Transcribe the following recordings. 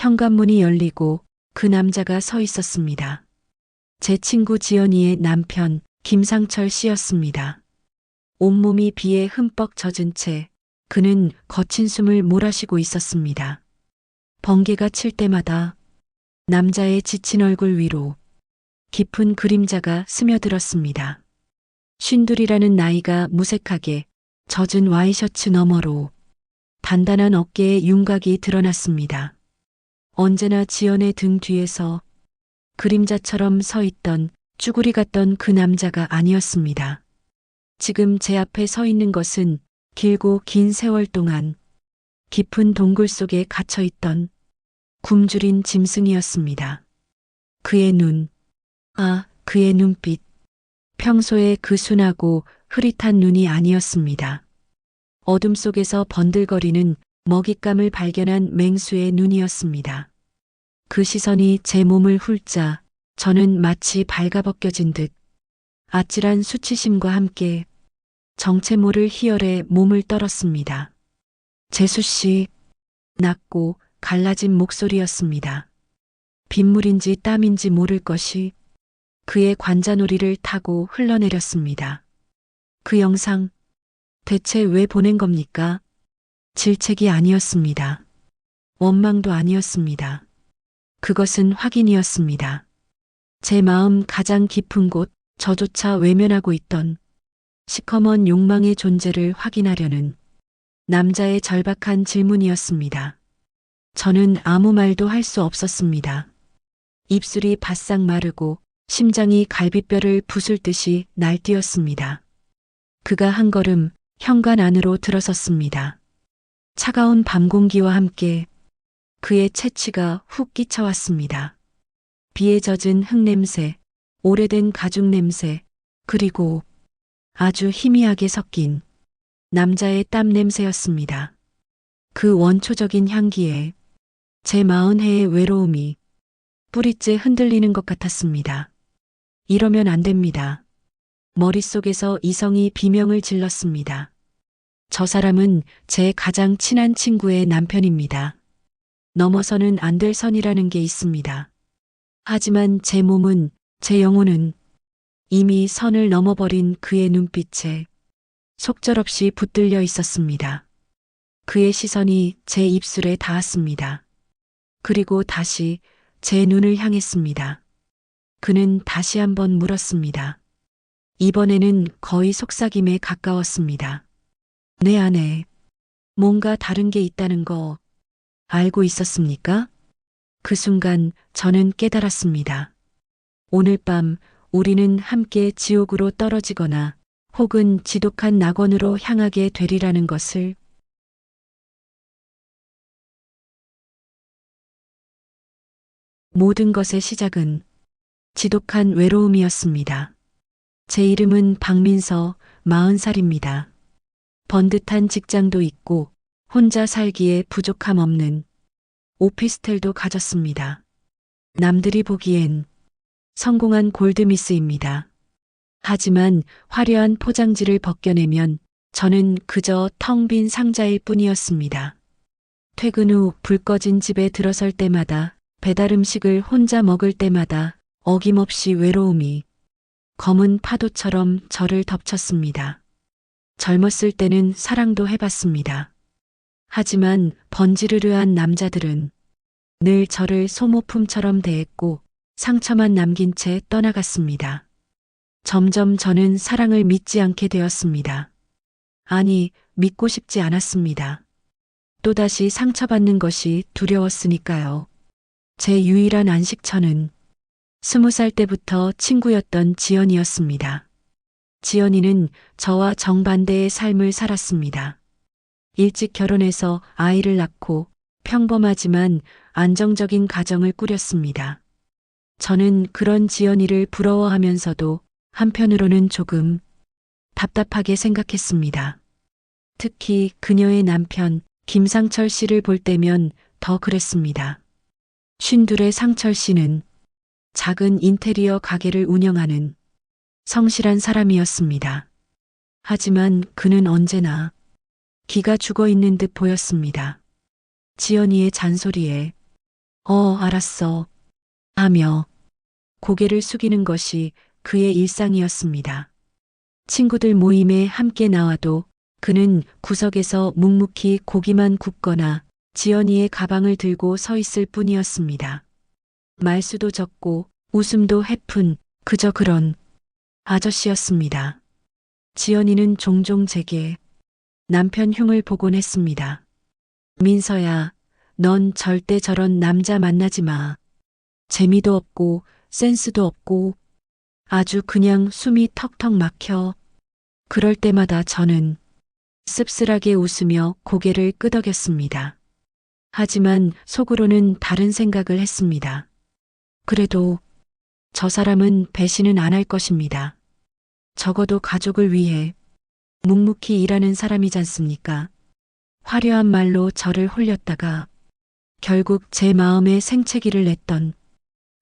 현관문이 열리고 그 남자가 서 있었습니다. 제 친구 지연이의 남편 김상철 씨였습니다. 온몸이 비에 흠뻑 젖은 채 그는 거친 숨을 몰아쉬고 있었습니다. 번개가 칠 때마다 남자의 지친 얼굴 위로 깊은 그림자가 스며들었습니다. 쉰둘이라는 나이가 무색하게 젖은 와이셔츠 너머로 단단한 어깨에 윤곽이 드러났습니다. 언제나 지연의 등 뒤에서 그림자처럼 서 있던 쭈구리 같던 그 남자가 아니었습니다. 지금 제 앞에 서 있는 것은 길고 긴 세월 동안 깊은 동굴 속에 갇혀 있던 굶주린 짐승이었습니다. 그의 눈, 그의 눈빛, 평소에 그 순하고 흐릿한 눈이 아니었습니다. 어둠 속에서 번들거리는 먹잇감을 발견한 맹수의 눈이었습니다. 그 시선이 제 몸을 훑자 저는 마치 발가벗겨진 듯 아찔한 수치심과 함께 정체 모를 희열에 몸을 떨었습니다. 재수 씨, 낮고 갈라진 목소리였습니다. 빗물인지 땀인지 모를 것이 그의 관자놀이를 타고 흘러내렸습니다. 그 영상 대체 왜 보낸 겁니까? 질책이 아니었습니다. 원망도 아니었습니다. 그것은 확인이었습니다. 제 마음 가장 깊은 곳, 저조차 외면하고 있던 시커먼 욕망의 존재를 확인하려는 남자의 절박한 질문이었습니다. 저는 아무 말도 할 수 없었습니다. 입술이 바싹 마르고 심장이 갈비뼈를 부술 듯이 날뛰었습니다. 그가 한 걸음 현관 안으로 들어섰습니다. 차가운 밤 공기와 함께 그의 채취가 훅 끼쳐왔습니다. 비에 젖은 흙냄새, 오래된 가죽 냄새, 그리고 아주 희미하게 섞인 남자의 땀 냄새였습니다. 그 원초적인 향기에 제 40회의 외로움이 뿌리째 흔들리는 것 같았습니다. 이러면 안 됩니다. 머릿속에서 이성이 비명을 질렀습니다. 저 사람은 제 가장 친한 친구의 남편입니다. 넘어서는 안 될 선이라는 게 있습니다. 하지만 제 몸은, 제 영혼은 이미 선을 넘어버린 그의 눈빛에 속절없이 붙들려 있었습니다. 그의 시선이 제 입술에 닿았습니다. 그리고 다시 제 눈을 향했습니다. 그는 다시 한번 물었습니다. 이번에는 거의 속삭임에 가까웠습니다. 내 안에 뭔가 다른 게 있다는 거 알고 있었습니까? 그 순간 저는 깨달았습니다. 오늘 밤 우리는 함께 지옥으로 떨어지거나 혹은 지독한 낙원으로 향하게 되리라는 것을. 모든 것의 시작은 지독한 외로움이었습니다. 제 이름은 박민서, 40살입니다. 번듯한 직장도 있고 혼자 살기에 부족함 없는 오피스텔도 가졌습니다. 남들이 보기엔 성공한 골드미스입니다. 하지만 화려한 포장지를 벗겨내면 저는 그저 텅 빈 상자일 뿐이었습니다. 퇴근 후 불 꺼진 집에 들어설 때마다, 배달 음식을 혼자 먹을 때마다 어김없이 외로움이 검은 파도처럼 저를 덮쳤습니다. 젊었을 때는 사랑도 해봤습니다. 하지만 번지르르한 남자들은 늘 저를 소모품처럼 대했고 상처만 남긴 채 떠나갔습니다. 점점 저는 사랑을 믿지 않게 되었습니다. 아니, 믿고 싶지 않았습니다. 또다시 상처받는 것이 두려웠으니까요. 제 유일한 안식처는 20살 때부터 친구였던 지연이었습니다. 지연이는 저와 정반대의 삶을 살았습니다. 일찍 결혼해서 아이를 낳고 평범하지만 안정적인 가정을 꾸렸습니다. 저는 그런 지연이를 부러워하면서도 한편으로는 조금 답답하게 생각했습니다. 특히 그녀의 남편 김상철 씨를 볼 때면 더 그랬습니다. 52의 상철 씨는 작은 인테리어 가게를 운영하는 성실한 사람이었습니다. 하지만 그는 언제나 기가 죽어 있는 듯 보였습니다. 지연이의 잔소리에 알았어. 하며 고개를 숙이는 것이 그의 일상이었습니다. 친구들 모임에 함께 나와도 그는 구석에서 묵묵히 고기만 굽거나 지연이의 가방을 들고 서 있을 뿐이었습니다. 말수도 적고 웃음도 해픈 그저 그런 아저씨였습니다. 지연이는 종종 제게 남편 흉을 보곤 했습니다. 민서야, 넌 절대 저런 남자 만나지 마. 재미도 없고 센스도 없고 아주 그냥 숨이 턱턱 막혀. 그럴 때마다 저는 씁쓸하게 웃으며 고개를 끄덕였습니다. 하지만 속으로는 다른 생각을 했습니다. 그래도 저 사람은 배신은 안 할 것입니다. 적어도 가족을 위해 묵묵히 일하는 사람이지 않습니까? 화려한 말로 저를 홀렸다가 결국 제 마음에 생채기를 냈던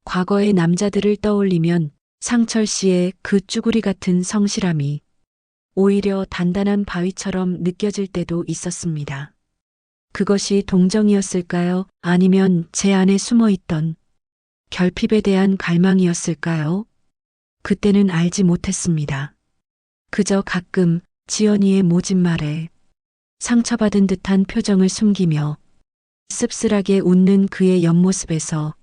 과거의 남자들을 떠올리면 상철 씨의 그 쭈구리 같은 성실함이 오히려 단단한 바위처럼 느껴질 때도 있었습니다. 그것이 동정이었을까요? 아니면 제 안에 숨어 있던 결핍에 대한 갈망이었을까요? 그때는 알지 못했습니다. 그저 가끔 지연이의 모진 말에 상처받은 듯한 표정을 숨기며 씁쓸하게 웃는 그의 옆모습에서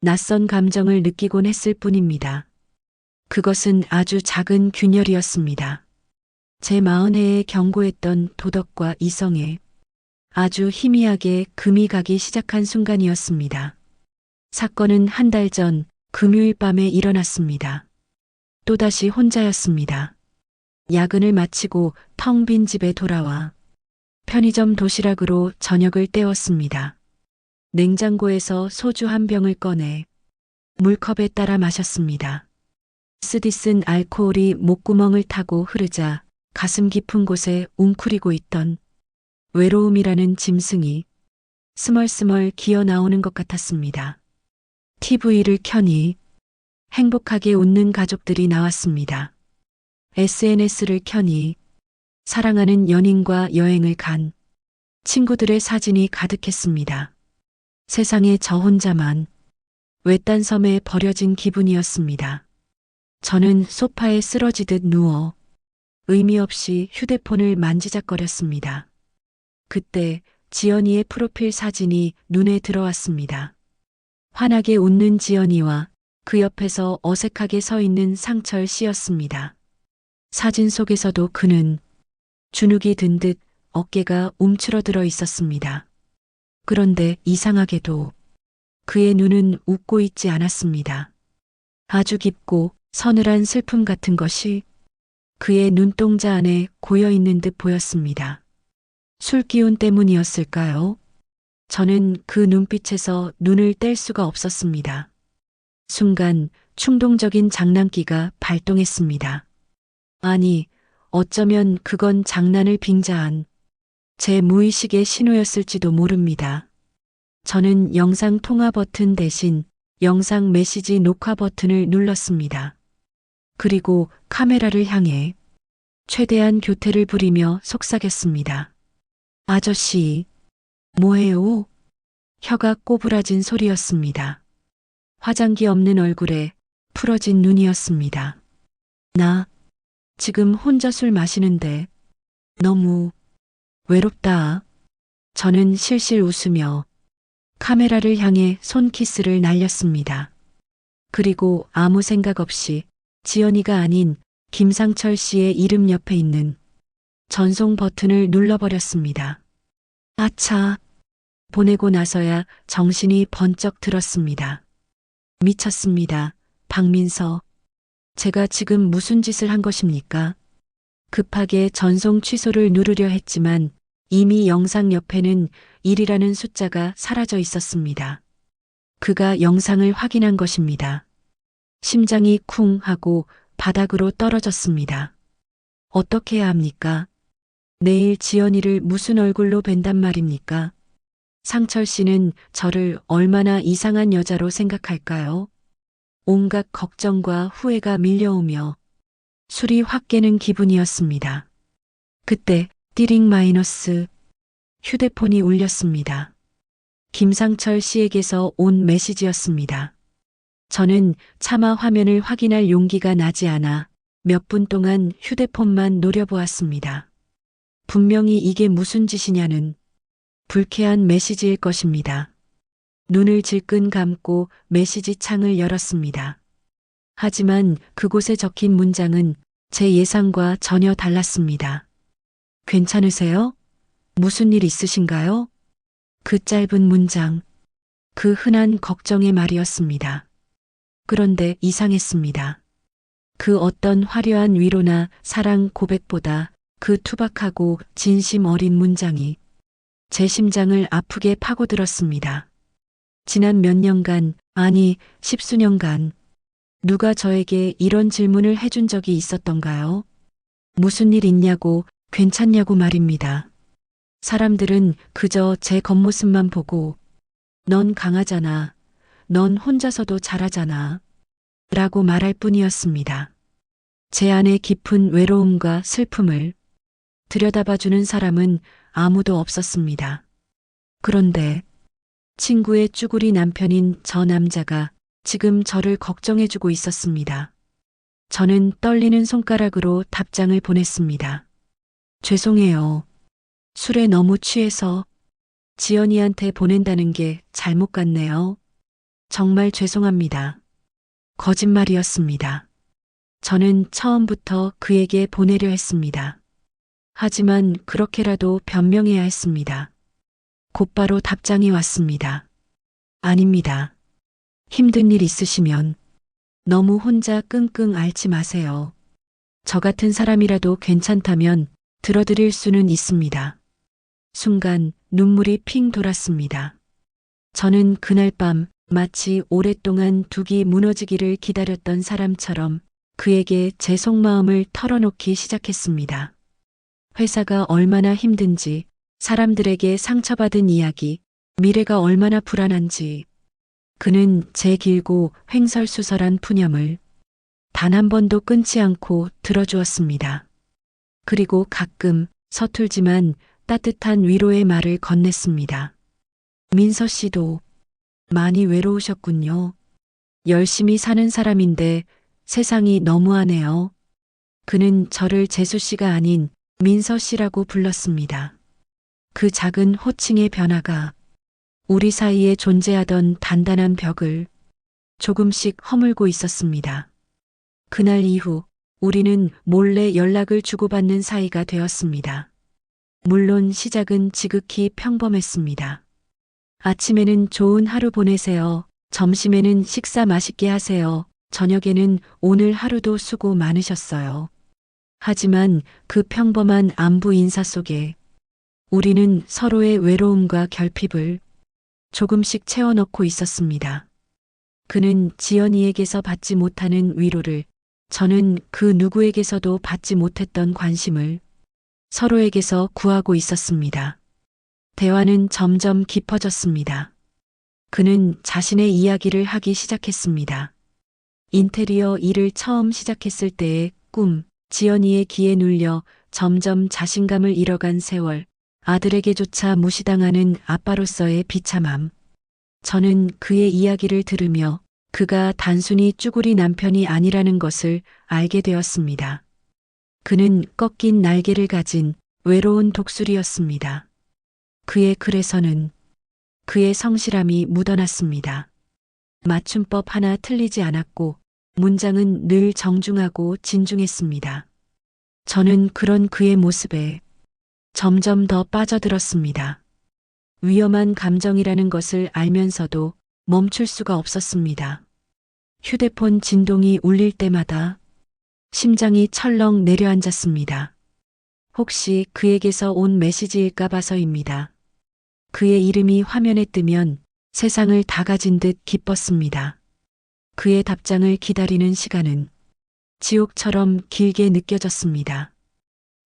낯선 감정을 느끼곤 했을 뿐입니다. 그것은 아주 작은 균열이었습니다. 제 마흔해에 경고했던 도덕과 이성에 아주 희미하게 금이 가기 시작한 순간이었습니다. 사건은 한 달 전 금요일 밤에 일어났습니다. 또다시 혼자였습니다. 야근을 마치고 텅 빈 집에 돌아와 편의점 도시락으로 저녁을 때웠습니다. 냉장고에서 소주 한 병을 꺼내 물컵에 따라 마셨습니다. 쓰디쓴 알코올이 목구멍을 타고 흐르자 가슴 깊은 곳에 웅크리고 있던 외로움이라는 짐승이 스멀스멀 기어 나오는 것 같았습니다. TV를 켜니 행복하게 웃는 가족들이 나왔습니다. SNS를 켜니 사랑하는 연인과 여행을 간 친구들의 사진이 가득했습니다. 세상에 저 혼자만 외딴 섬에 버려진 기분이었습니다. 저는 소파에 쓰러지듯 누워 의미 없이 휴대폰을 만지작거렸습니다. 그때 지연이의 프로필 사진이 눈에 들어왔습니다. 환하게 웃는 지연이와 그 옆에서 어색하게 서 있는 상철 씨였습니다. 사진 속에서도 그는 주눅이 든 듯 어깨가 움츠러들어 있었습니다. 그런데 이상하게도 그의 눈은 웃고 있지 않았습니다. 아주 깊고 서늘한 슬픔 같은 것이 그의 눈동자 안에 고여 있는 듯 보였습니다. 술 기운 때문이었을까요? 저는 그 눈빛에서 눈을 뗄 수가 없었습니다. 순간 충동적인 장난기가 발동했습니다. 아니, 어쩌면 그건 장난을 빙자한 제 무의식의 신호였을지도 모릅니다. 저는 영상 통화 버튼 대신 영상 메시지 녹화 버튼을 눌렀습니다. 그리고 카메라를 향해 최대한 교태를 부리며 속삭였습니다. 아저씨, 뭐해요? 혀가 꼬부라진 소리였습니다. 화장기 없는 얼굴에 풀어진 눈이었습니다. 나 지금 혼자 술 마시는데 너무 외롭다. 저는 실실 웃으며 카메라를 향해 손키스를 날렸습니다. 그리고 아무 생각 없이 지연이가 아닌 김상철 씨의 이름 옆에 있는 전송 버튼을 눌러버렸습니다. 아차. 보내고 나서야 정신이 번쩍 들었습니다. 미쳤습니다. 박민서. 제가 지금 무슨 짓을 한 것입니까? 급하게 전송 취소를 누르려 했지만 이미 영상 옆에는 1이라는 숫자가 사라져 있었습니다. 그가 영상을 확인한 것입니다. 심장이 쿵 하고 바닥으로 떨어졌습니다. 어떻게 해야 합니까? 내일 지연이를 무슨 얼굴로 뵌단 말입니까? 상철 씨는 저를 얼마나 이상한 여자로 생각할까요? 온갖 걱정과 후회가 밀려오며 술이 확 깨는 기분이었습니다. 그때 띠링 마이너스 휴대폰이 울렸습니다. 김상철 씨에게서 온 메시지였습니다. 저는 차마 화면을 확인할 용기가 나지 않아 몇 분 동안 휴대폰만 노려보았습니다. 분명히 이게 무슨 짓이냐는 불쾌한 메시지일 것입니다. 눈을 질끈 감고 메시지 창을 열었습니다. 하지만 그곳에 적힌 문장은 제 예상과 전혀 달랐습니다. 괜찮으세요? 무슨 일 있으신가요? 그 짧은 문장, 그 흔한 걱정의 말이었습니다. 그런데 이상했습니다. 그 어떤 화려한 위로나 사랑 고백보다 그 투박하고 진심 어린 문장이 제 심장을 아프게 파고들었습니다. 지난 몇 년간, 아니, 십수년간, 누가 저에게 이런 질문을 해준 적이 있었던가요? 무슨 일 있냐고, 괜찮냐고 말입니다. 사람들은 그저 제 겉모습만 보고, 넌 강하잖아. 넌 혼자서도 잘하잖아. 라고 말할 뿐이었습니다. 제 안의 깊은 외로움과 슬픔을 들여다봐주는 사람은 아무도 없었습니다. 그런데 친구의 쭈구리 남편인 저 남자가 지금 저를 걱정해주고 있었습니다. 저는 떨리는 손가락으로 답장을 보냈습니다. 죄송해요. 술에 너무 취해서 지연이한테 보낸다는 게 잘못 같네요. 정말 죄송합니다. 거짓말이었습니다. 저는 처음부터 그에게 보내려 했습니다. 하지만 그렇게라도 변명해야 했습니다. 곧바로 답장이 왔습니다. 아닙니다. 힘든 일 있으시면 너무 혼자 끙끙 앓지 마세요. 저 같은 사람이라도 괜찮다면 들어드릴 수는 있습니다. 순간 눈물이 핑 돌았습니다. 저는 그날 밤 마치 오랫동안 둑이 무너지기를 기다렸던 사람처럼 그에게 제 속마음을 털어놓기 시작했습니다. 회사가 얼마나 힘든지, 사람들에게 상처받은 이야기, 미래가 얼마나 불안한지, 그는 제 길고 횡설수설한 푸념을 단 한 번도 끊지 않고 들어주었습니다. 그리고 가끔 서툴지만 따뜻한 위로의 말을 건넸습니다. 민서 씨도 많이 외로우셨군요. 열심히 사는 사람인데 세상이 너무하네요. 그는 저를 재수 씨가 아닌 민서 씨라고 불렀습니다. 그 작은 호칭의 변화가 우리 사이에 존재하던 단단한 벽을 조금씩 허물고 있었습니다. 그날 이후 우리는 몰래 연락을 주고받는 사이가 되었습니다. 물론 시작은 지극히 평범했습니다. 아침에는 좋은 하루 보내세요. 점심에는 식사 맛있게 하세요. 저녁에는 오늘 하루도 수고 많으셨어요. 하지만 그 평범한 안부 인사 속에 우리는 서로의 외로움과 결핍을 조금씩 채워넣고 있었습니다. 그는 지연이에게서 받지 못하는 위로를, 저는 그 누구에게서도 받지 못했던 관심을 서로에게서 구하고 있었습니다. 대화는 점점 깊어졌습니다. 그는 자신의 이야기를 하기 시작했습니다. 인테리어 일을 처음 시작했을 때의 꿈, 지연이의 기에 눌려 점점 자신감을 잃어간 세월, 아들에게조차 무시당하는 아빠로서의 비참함. 저는 그의 이야기를 들으며 그가 단순히 쭈구리 남편이 아니라는 것을 알게 되었습니다. 그는 꺾인 날개를 가진 외로운 독수리였습니다. 그의 글에서는 그의 성실함이 묻어났습니다. 맞춤법 하나 틀리지 않았고 문장은 늘 정중하고 진중했습니다. 저는 그런 그의 모습에 점점 더 빠져들었습니다. 위험한 감정이라는 것을 알면서도 멈출 수가 없었습니다. 휴대폰 진동이 울릴 때마다 심장이 철렁 내려앉았습니다. 혹시 그에게서 온 메시지일까 봐서입니다. 그의 이름이 화면에 뜨면 세상을 다 가진 듯 기뻤습니다. 그의 답장을 기다리는 시간은 지옥처럼 길게 느껴졌습니다.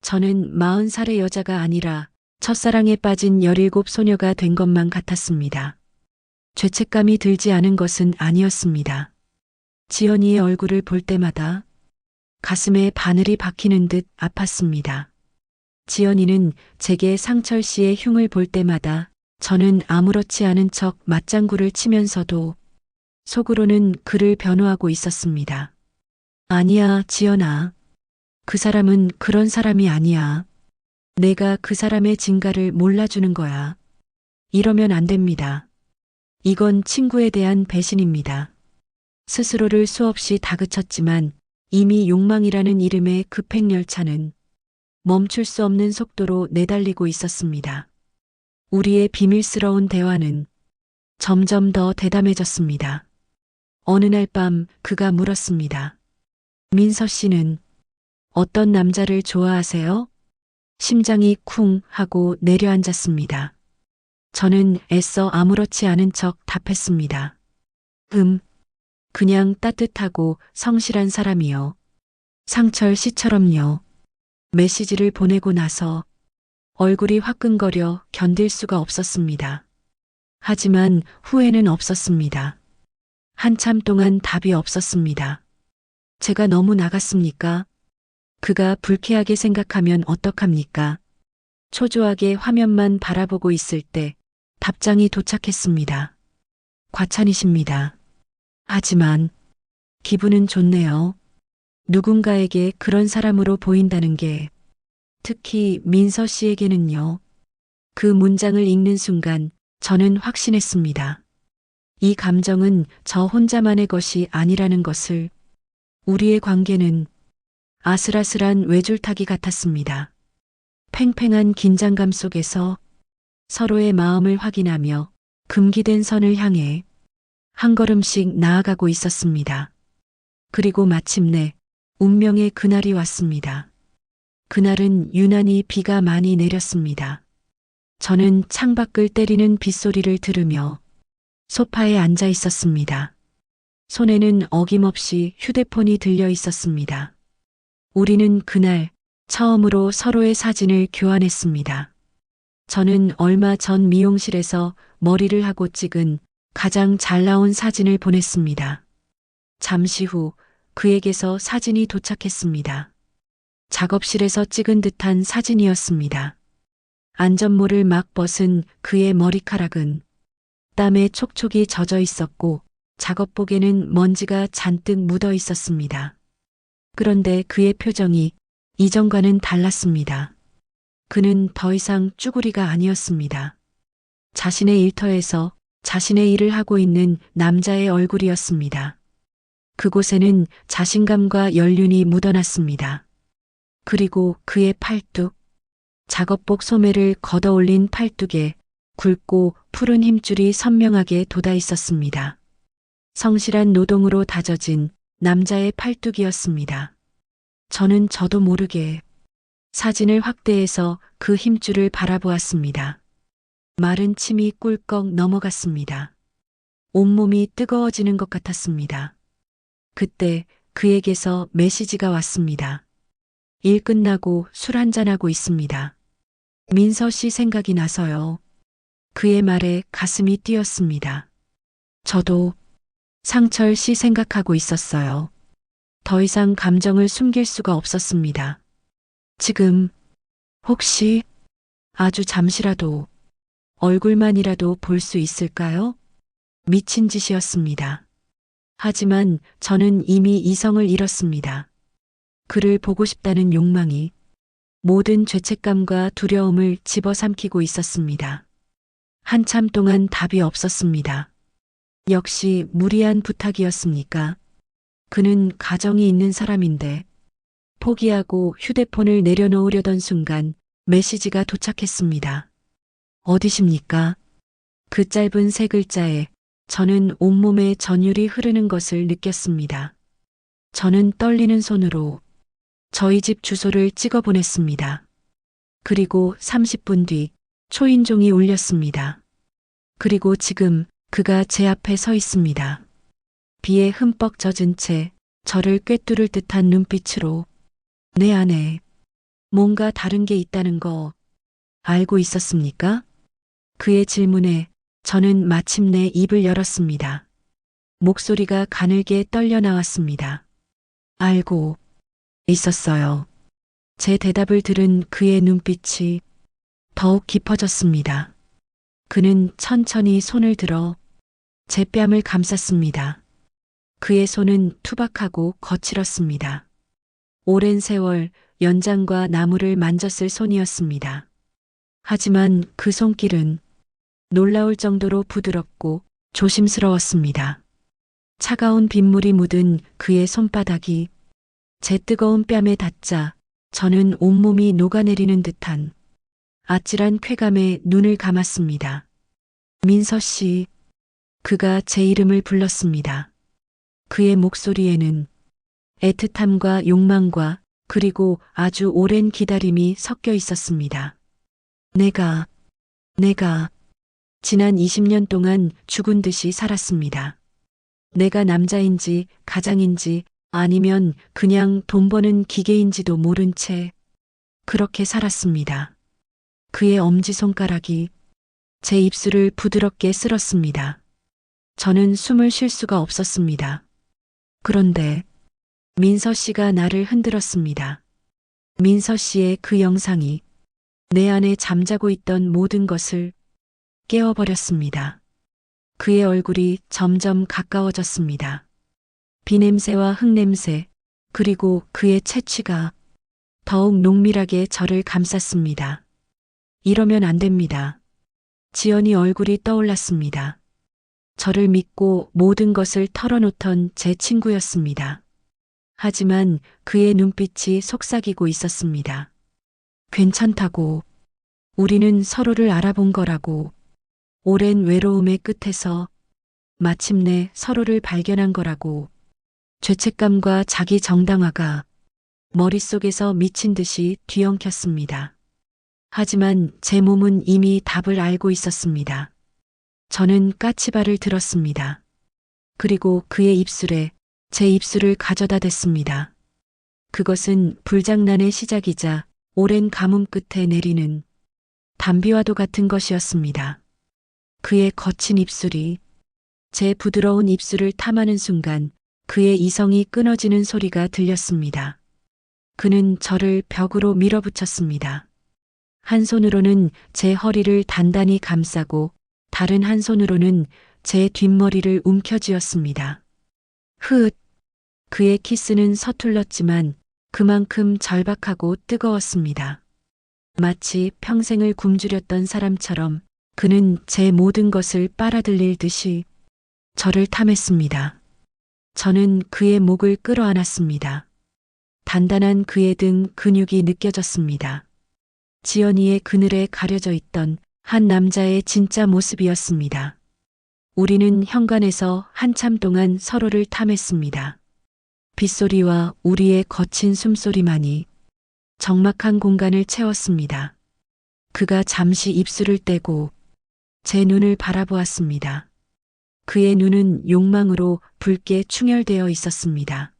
저는 40살의 여자가 아니라 첫사랑에 빠진 17 소녀가 된 것만 같았습니다. 죄책감이 들지 않은 것은 아니었습니다. 지연이의 얼굴을 볼 때마다 가슴에 바늘이 박히는 듯 아팠습니다. 지연이는 제게 상철 씨의 흉을 볼 때마다 저는 아무렇지 않은 척 맞장구를 치면서도 속으로는 그를 변호하고 있었습니다. 아니야, 지연아. 그 사람은 그런 사람이 아니야. 내가 그 사람의 진가를 몰라주는 거야. 이러면 안 됩니다. 이건 친구에 대한 배신입니다. 스스로를 수없이 다그쳤지만 이미 욕망이라는 이름의 급행열차는 멈출 수 없는 속도로 내달리고 있었습니다. 우리의 비밀스러운 대화는 점점 더 대담해졌습니다. 어느 날 밤 그가 물었습니다. 민서 씨는 어떤 남자를 좋아하세요? 심장이 쿵 하고 내려앉았습니다. 저는 애써 아무렇지 않은 척 답했습니다. 그냥 따뜻하고 성실한 사람이요. 상철 씨처럼요. 메시지를 보내고 나서 얼굴이 화끈거려 견딜 수가 없었습니다. 하지만 후회는 없었습니다. 한참 동안 답이 없었습니다. 제가 너무 나갔습니까? 그가 불쾌하게 생각하면 어떡합니까? 초조하게 화면만 바라보고 있을 때 답장이 도착했습니다. 과찬이십니다. 하지만 기분은 좋네요. 누군가에게 그런 사람으로 보인다는 게 특히 민서 씨에게는요. 그 문장을 읽는 순간 저는 확신했습니다. 이 감정은 저 혼자만의 것이 아니라는 것을. 우리의 관계는 아슬아슬한 외줄타기 같았습니다. 팽팽한 긴장감 속에서 서로의 마음을 확인하며 금기된 선을 향해 한 걸음씩 나아가고 있었습니다. 그리고 마침내 운명의 그날이 왔습니다. 그날은 유난히 비가 많이 내렸습니다. 저는 창밖을 때리는 빗소리를 들으며 소파에 앉아 있었습니다. 손에는 어김없이 휴대폰이 들려 있었습니다. 우리는 그날 처음으로 서로의 사진을 교환했습니다. 저는 얼마 전 미용실에서 머리를 하고 찍은 가장 잘 나온 사진을 보냈습니다. 잠시 후 그에게서 사진이 도착했습니다. 작업실에서 찍은 듯한 사진이었습니다. 안전모를 막 벗은 그의 머리카락은 땀에 촉촉이 젖어 있었고 작업복에는 먼지가 잔뜩 묻어 있었습니다. 그런데 그의 표정이 이전과는 달랐습니다. 그는 더 이상 쭈구리가 아니었습니다. 자신의 일터에서 자신의 일을 하고 있는 남자의 얼굴이었습니다. 그곳에는 자신감과 연륜이 묻어났습니다. 그리고 그의 팔뚝, 작업복 소매를 걷어올린 팔뚝에 굵고 푸른 힘줄이 선명하게 돋아 있었습니다. 성실한 노동으로 다져진 남자의 팔뚝이었습니다. 저는 저도 모르게 사진을 확대해서 그 힘줄을 바라보았습니다. 마른 침이 꿀꺽 넘어갔습니다. 온몸이 뜨거워지는 것 같았습니다. 그때 그에게서 메시지가 왔습니다. 일 끝나고 술 한잔하고 있습니다. 민서 씨 생각이 나서요. 그의 말에 가슴이 뛰었습니다. 저도 상철 씨 생각하고 있었어요. 더 이상 감정을 숨길 수가 없었습니다. 지금 혹시 아주 잠시라도 얼굴만이라도 볼 수 있을까요? 미친 짓이었습니다. 하지만 저는 이미 이성을 잃었습니다. 그를 보고 싶다는 욕망이 모든 죄책감과 두려움을 집어삼키고 있었습니다. 한참 동안 답이 없었습니다. 역시 무리한 부탁이었습니까? 그는 가정이 있는 사람인데 포기하고 휴대폰을 내려놓으려던 순간 메시지가 도착했습니다. 어디십니까? 그 짧은 세 글자에 저는 온몸에 전율이 흐르는 것을 느꼈습니다. 저는 떨리는 손으로 저희 집 주소를 찍어 보냈습니다. 그리고 30분 뒤 초인종이 울렸습니다. 그리고 지금 그가 제 앞에 서 있습니다. 비에 흠뻑 젖은 채 저를 꿰뚫을 듯한 눈빛으로 내 안에 뭔가 다른 게 있다는 거 알고 있었습니까? 그의 질문에 저는 마침내 입을 열었습니다. 목소리가 가늘게 떨려 나왔습니다. 알고 있었어요. 제 대답을 들은 그의 눈빛이 더욱 깊어졌습니다. 그는 천천히 손을 들어 제 뺨을 감쌌습니다. 그의 손은 투박하고 거칠었습니다. 오랜 세월 연장과 나무를 만졌을 손이었습니다. 하지만 그 손길은 놀라울 정도로 부드럽고 조심스러웠습니다. 차가운 빗물이 묻은 그의 손바닥이 제 뜨거운 뺨에 닿자 저는 온몸이 녹아내리는 듯한 아찔한 쾌감에 눈을 감았습니다. 민서 씨, 그가 제 이름을 불렀습니다. 그의 목소리에는 애틋함과 욕망과 그리고 아주 오랜 기다림이 섞여 있었습니다. 내가 지난 20년 동안 죽은 듯이 살았습니다. 내가 남자인지 가장인지 아니면 그냥 돈 버는 기계인지도 모른 채 그렇게 살았습니다. 그의 엄지손가락이 제 입술을 부드럽게 쓸었습니다. 저는 숨을 쉴 수가 없었습니다. 그런데 민서 씨가 나를 흔들었습니다. 민서 씨의 그 영상이 내 안에 잠자고 있던 모든 것을 깨워버렸습니다. 그의 얼굴이 점점 가까워졌습니다. 비냄새와 흙냄새, 그리고 그의 채취가 더욱 농밀하게 저를 감쌌습니다. 이러면 안 됩니다. 지연이 얼굴이 떠올랐습니다. 저를 믿고 모든 것을 털어놓던 제 친구였습니다. 하지만 그의 눈빛이 속삭이고 있었습니다. 괜찮다고, 우리는 서로를 알아본 거라고, 오랜 외로움의 끝에서 마침내 서로를 발견한 거라고. 죄책감과 자기 정당화가 머릿속에서 미친 듯이 뒤엉켰습니다. 하지만 제 몸은 이미 답을 알고 있었습니다. 저는 까치발을 들었습니다. 그리고 그의 입술에 제 입술을 가져다 댔습니다. 그것은 불장난의 시작이자 오랜 가뭄 끝에 내리는 단비와도 같은 것이었습니다. 그의 거친 입술이 제 부드러운 입술을 탐하는 순간 그의 이성이 끊어지는 소리가 들렸습니다. 그는 저를 벽으로 밀어붙였습니다. 한 손으로는 제 허리를 단단히 감싸고 다른 한 손으로는 제 뒷머리를 움켜쥐었습니다. 흐읒. 그의 키스는 서툴렀지만 그만큼 절박하고 뜨거웠습니다. 마치 평생을 굶주렸던 사람처럼 그는 제 모든 것을 빨아들일 듯이 저를 탐했습니다. 저는 그의 목을 끌어안았습니다. 단단한 그의 등 근육이 느껴졌습니다. 지연이의 그늘에 가려져 있던 한 남자의 진짜 모습이었습니다. 우리는 현관에서 한참 동안 서로를 탐했습니다. 빗소리와 우리의 거친 숨소리만이 적막한 공간을 채웠습니다. 그가 잠시 입술을 떼고 제 눈을 바라보았습니다. 그의 눈은 욕망으로 붉게 충혈되어 있었습니다.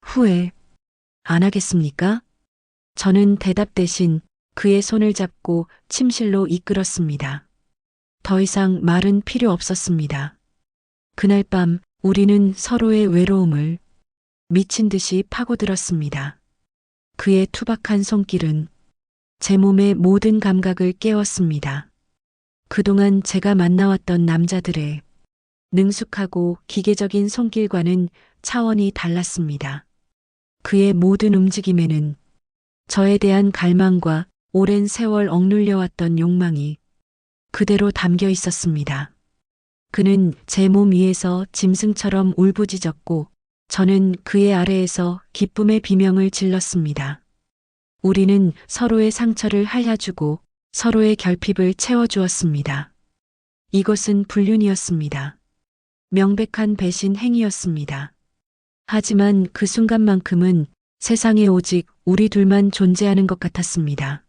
후회 안 하겠습니까? 저는 대답 대신 그의 손을 잡고 침실로 이끌었습니다. 더 이상 말은 필요 없었습니다. 그날 밤 우리는 서로의 외로움을 미친 듯이 파고들었습니다. 그의 투박한 손길은 제 몸의 모든 감각을 깨웠습니다. 그동안 제가 만나왔던 남자들의 능숙하고 기계적인 손길과는 차원이 달랐습니다. 그의 모든 움직임에는 저에 대한 갈망과 오랜 세월 억눌려왔던 욕망이 그대로 담겨 있었습니다. 그는 제 몸 위에서 짐승처럼 울부짖었고 저는 그의 아래에서 기쁨의 비명을 질렀습니다. 우리는 서로의 상처를 핥아주고 서로의 결핍을 채워주었습니다. 이것은 불륜이었습니다. 명백한 배신 행위였습니다. 하지만 그 순간만큼은 세상에 오직 우리 둘만 존재하는 것 같았습니다.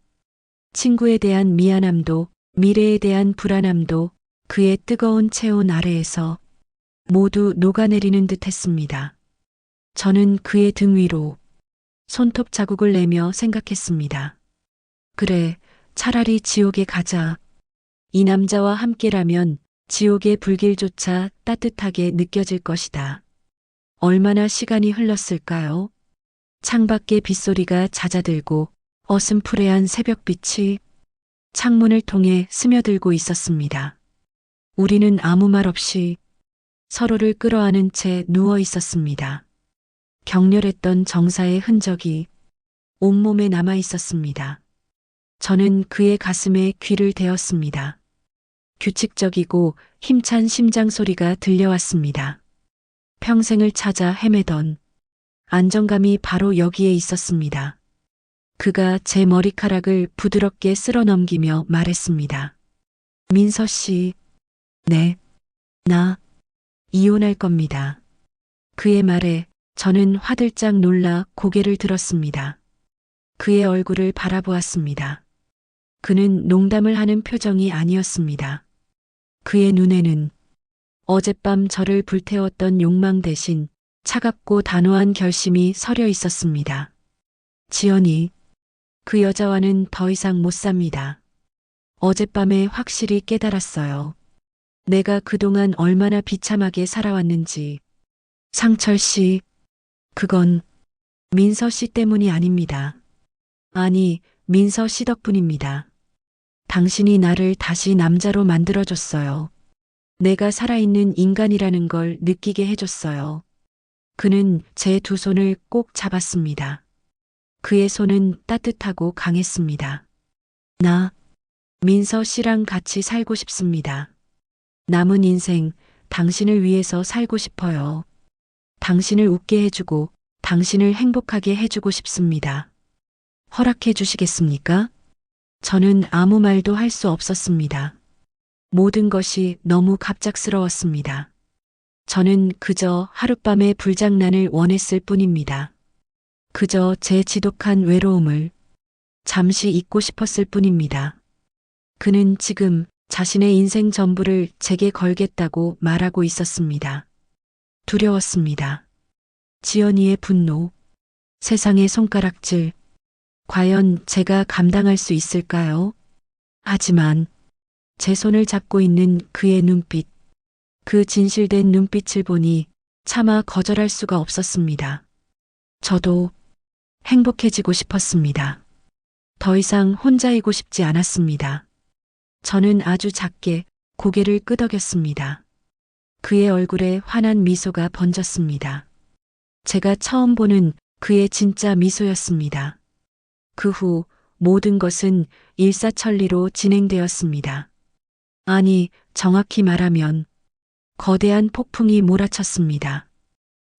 친구에 대한 미안함도 미래에 대한 불안함도 그의 뜨거운 체온 아래에서 모두 녹아내리는 듯 했습니다. 저는 그의 등 위로 손톱 자국을 내며 생각했습니다. 그래, 차라리 지옥에 가자. 이 남자와 함께라면 지옥의 불길조차 따뜻하게 느껴질 것이다. 얼마나 시간이 흘렀을까요? 창밖의 빗소리가 잦아들고 어슴푸레한 새벽빛이 창문을 통해 스며들고 있었습니다. 우리는 아무 말 없이 서로를 끌어안은 채 누워 있었습니다. 격렬했던 정사의 흔적이 온몸에 남아 있었습니다. 저는 그의 가슴에 귀를 대었습니다. 규칙적이고 힘찬 심장 소리가 들려왔습니다. 평생을 찾아 헤매던 안정감이 바로 여기에 있었습니다. 그가 제 머리카락을 부드럽게 쓸어 넘기며 말했습니다. 민서 씨, 네, 나 이혼할 겁니다. 그의 말에 저는 화들짝 놀라 고개를 들었습니다. 그의 얼굴을 바라보았습니다. 그는 농담을 하는 표정이 아니었습니다. 그의 눈에는 어젯밤 저를 불태웠던 욕망 대신 차갑고 단호한 결심이 서려 있었습니다. 지연이, 그 여자와는 더 이상 못 삽니다. 어젯밤에 확실히 깨달았어요. 내가 그동안 얼마나 비참하게 살아왔는지. 상철 씨, 그건 민서 씨 때문이 아닙니다. 아니, 민서 씨 덕분입니다. 당신이 나를 다시 남자로 만들어줬어요. 내가 살아있는 인간이라는 걸 느끼게 해줬어요. 그는 제 두 손을 꼭 잡았습니다. 그의 손은 따뜻하고 강했습니다. 나, 민서 씨랑 같이 살고 싶습니다. 남은 인생 당신을 위해서 살고 싶어요. 당신을 웃게 해주고 당신을 행복하게 해주고 싶습니다. 허락해 주시겠습니까? 저는 아무 말도 할 수 없었습니다. 모든 것이 너무 갑작스러웠습니다. 저는 그저 하룻밤의 불장난을 원했을 뿐입니다. 그저 제 지독한 외로움을 잠시 잊고 싶었을 뿐입니다. 그는 지금 자신의 인생 전부를 제게 걸겠다고 말하고 있었습니다. 두려웠습니다. 지연이의 분노, 세상의 손가락질, 과연 제가 감당할 수 있을까요? 하지만 제 손을 잡고 있는 그의 눈빛, 그 진실된 눈빛을 보니 차마 거절할 수가 없었습니다. 저도 행복해지고 싶었습니다. 더 이상 혼자이고 싶지 않았습니다. 저는 아주 작게 고개를 끄덕였습니다. 그의 얼굴에 환한 미소가 번졌습니다. 제가 처음 보는 그의 진짜 미소였습니다. 그 후 모든 것은 일사천리로 진행되었습니다. 아니, 정확히 말하면 거대한 폭풍이 몰아쳤습니다.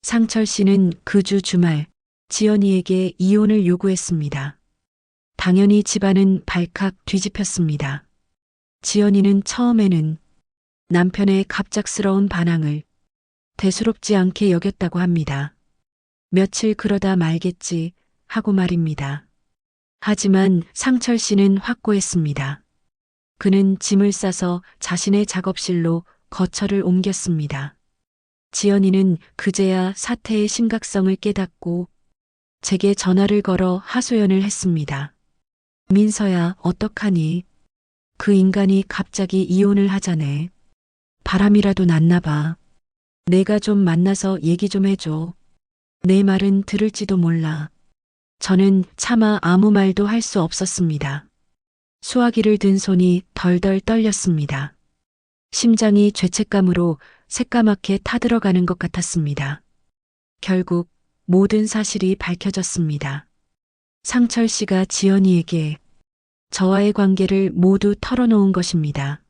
상철 씨는 그 주 주말 지연이에게 이혼을 요구했습니다. 당연히 집안은 발칵 뒤집혔습니다. 지연이는 처음에는 남편의 갑작스러운 반항을 대수롭지 않게 여겼다고 합니다. 며칠 그러다 말겠지 하고 말입니다. 하지만 상철 씨는 확고했습니다. 그는 짐을 싸서 자신의 작업실로 거처를 옮겼습니다. 지연이는 그제야 사태의 심각성을 깨닫고 제게 전화를 걸어 하소연을 했습니다. 민서야, 어떡하니? 그 인간이 갑자기 이혼을 하자네. 바람이라도 났나 봐. 내가 좀 만나서 얘기 좀 해줘. 내 말은 들을지도 몰라. 저는 차마 아무 말도 할 수 없었습니다. 수화기를 든 손이 덜덜 떨렸습니다. 심장이 죄책감으로 새까맣게 타들어가는 것 같았습니다. 결국 모든 사실이 밝혀졌습니다. 상철 씨가 지연이에게 저와의 관계를 모두 털어놓은 것입니다.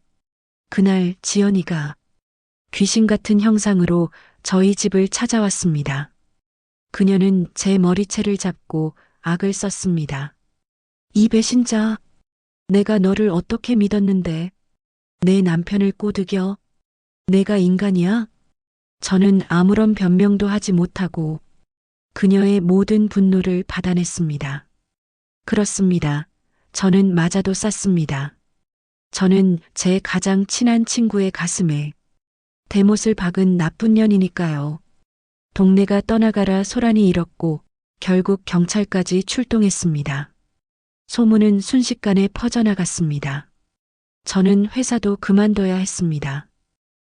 그날 지연이가 귀신 같은 형상으로 저희 집을 찾아왔습니다. 그녀는 제 머리채를 잡고 악을 썼습니다. 이 배신자, 내가 너를 어떻게 믿었는데 내 남편을 꼬드겨? 내가 인간이야? 저는 아무런 변명도 하지 못하고 그녀의 모든 분노를 받아냈습니다. 그렇습니다. 저는 맞아도 쌌습니다. 저는 제 가장 친한 친구의 가슴에 대못을 박은 나쁜 년이니까요. 동네가 떠나가라 소란이 일었고 결국 경찰까지 출동했습니다. 소문은 순식간에 퍼져나갔습니다. 저는 회사도 그만둬야 했습니다.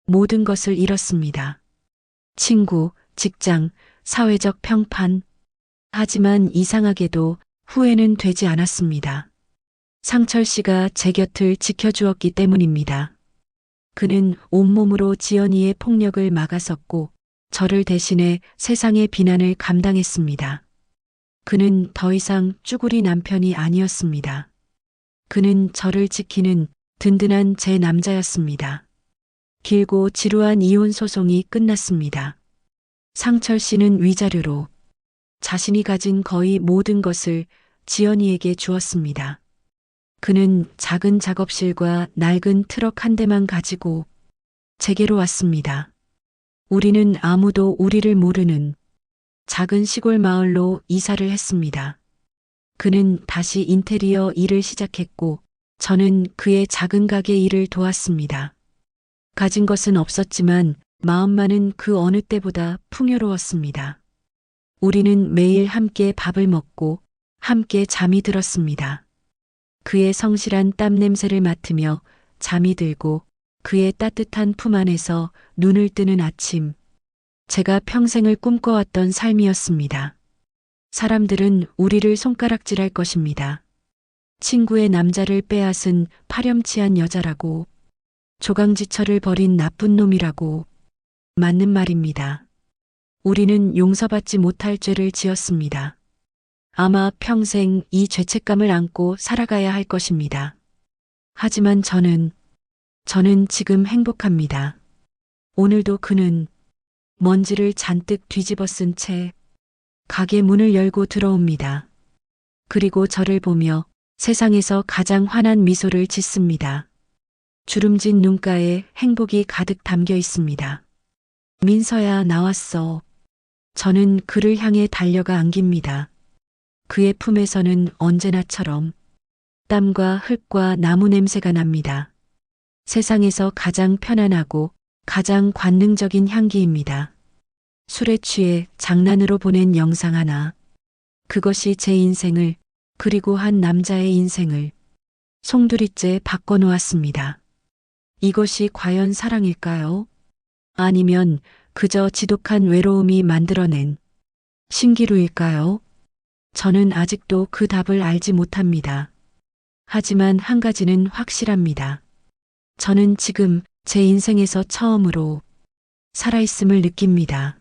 모든 것을 잃었습니다. 친구, 직장, 사회적 평판. 하지만 이상하게도 후회는 되지 않았습니다. 상철 씨가 제 곁을 지켜주었기 때문입니다. 그는 온몸으로 지연이의 폭력을 막아섰고 저를 대신해 세상의 비난을 감당했습니다. 그는 더 이상 쭈구리 남편이 아니었습니다. 그는 저를 지키는 든든한 제 남자였습니다. 길고 지루한 이혼 소송이 끝났습니다. 상철 씨는 위자료로 자신이 가진 거의 모든 것을 지연이에게 주었습니다. 그는 작은 작업실과 낡은 트럭 한 대만 가지고 제게로 왔습니다. 우리는 아무도 우리를 모르는 작은 시골 마을로 이사를 했습니다. 그는 다시 인테리어 일을 시작했고 저는 그의 작은 가게 일을 도왔습니다. 가진 것은 없었지만 마음만은 그 어느 때보다 풍요로웠습니다. 우리는 매일 함께 밥을 먹고 함께 잠이 들었습니다. 그의 성실한 땀 냄새를 맡으며 잠이 들고 그의 따뜻한 품 안에서 눈을 뜨는 아침. 제가 평생을 꿈꿔왔던 삶이었습니다. 사람들은 우리를 손가락질할 것입니다. 친구의 남자를 빼앗은 파렴치한 여자라고, 조강지처를 벌인 나쁜 놈이라고. 맞는 말입니다. 우리는 용서받지 못할 죄를 지었습니다. 아마 평생 이 죄책감을 안고 살아가야 할 것입니다. 하지만 저는 지금 행복합니다. 오늘도 그는 먼지를 잔뜩 뒤집어 쓴 채 가게 문을 열고 들어옵니다. 그리고 저를 보며 세상에서 가장 환한 미소를 짓습니다. 주름진 눈가에 행복이 가득 담겨 있습니다. 민서야, 나왔어. 저는 그를 향해 달려가 안깁니다. 그의 품에서는 언제나처럼 땀과 흙과 나무 냄새가 납니다. 세상에서 가장 편안하고 가장 관능적인 향기입니다. 술에 취해 장난으로 보낸 영상 하나. 그것이 제 인생을, 그리고 한 남자의 인생을 송두리째 바꿔놓았습니다. 이것이 과연 사랑일까요? 아니면 그저 지독한 외로움이 만들어낸 신기루일까요? 저는 아직도 그 답을 알지 못합니다. 하지만 한 가지는 확실합니다. 저는 지금 제 인생에서 처음으로 살아있음을 느낍니다.